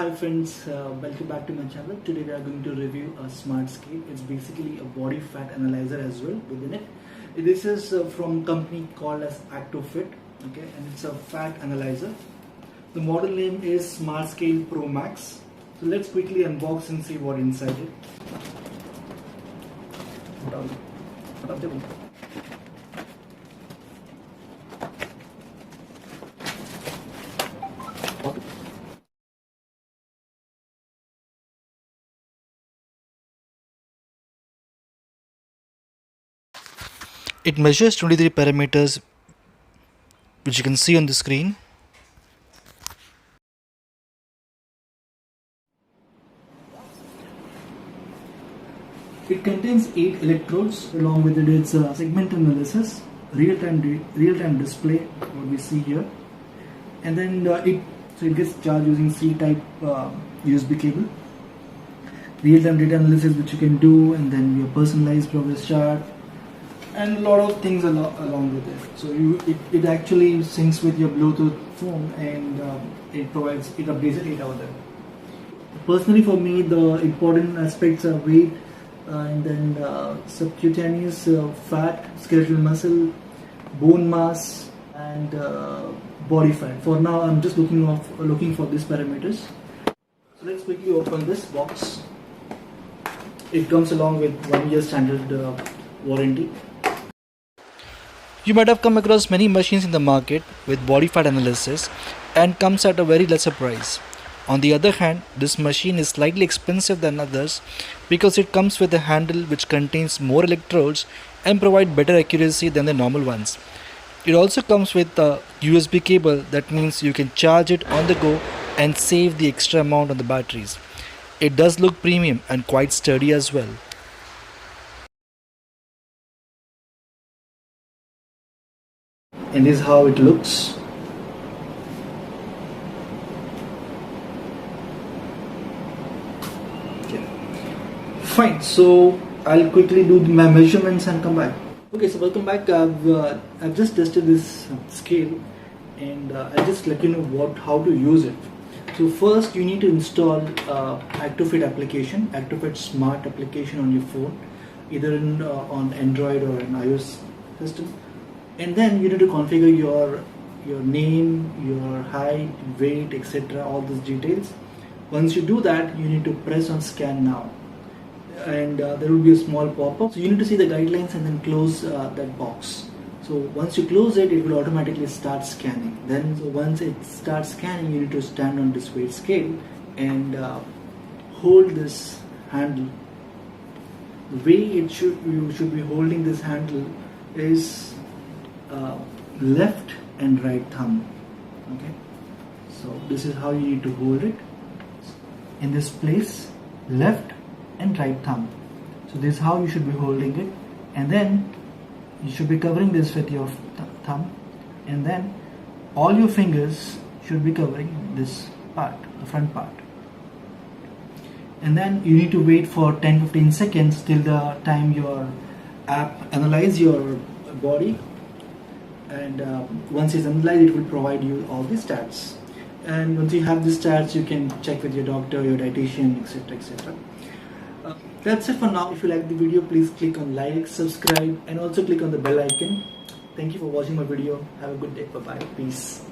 Hi friends, welcome back to my channel. Today we are going to review a smart scale. It's basically a body fat analyzer as well within it. This is from a company called as ActoFit, okay, and it's a fat analyzer. The model name is Smart Scale Pro Max. So let's quickly unbox and see what inside it. It measures 23 parameters, which you can see on the screen. It contains 8 electrodes. Along with it's a segment analysis, real-time display, what we see here, and then it gets charged using C-type USB cable. Real-time data analysis, which you can do, and then your personalized progress chart, and a lot of things along with it. So it actually syncs with your Bluetooth phone, and it updates it 8 hours there. Personally, for me, the important aspects are weight, and then subcutaneous fat, skeletal muscle, bone mass, and body fat. For now, I'm just looking for these parameters. So let's quickly open this box. It comes along with 1 year standard warranty. You might have come across many machines in the market with body fat analysis and comes at a very lesser price. On the other hand, this machine is slightly expensive than others because it comes with a handle which contains more electrodes and provide better accuracy than the normal ones. It also comes with a USB cable, that means you can charge it on the go and save the extra amount on the batteries. It does look premium and quite sturdy as well. And this is how it looks. Okay. Fine, so I'll quickly do my measurements and come back. Okay, so welcome back. I've just tested this scale, and I'll just let you know how to use it. So first you need to install ActoFit application, ActoFit Smart application on your phone, either on Android or an iOS system. And then you need to configure your name, your height, weight, etc., all these details. Once you do that, you need to press on scan now, and there will be a small pop-up. So you need to see the guidelines and then close that box. So once you close it, it will automatically start scanning. Then once it starts scanning, you need to stand on this weight scale and hold this handle. The way you should be holding this handle is left and right thumb. Okay, so this is how you need to hold it, in this place, left and right thumb. So this is how you should be holding it, and then you should be covering this with your thumb, and then all your fingers should be covering this part, the front part. And then you need to wait for 10-15 seconds till the time your app analyze your body, and once it's analyzed, it will provide you all the stats. And once you have the stats, you can check with your doctor, your dietitian, etc., etc. That's it for now. If you like the video, please click on like, subscribe, and also click on the bell icon. Thank you for watching my video. Have a good day. Bye bye. Peace.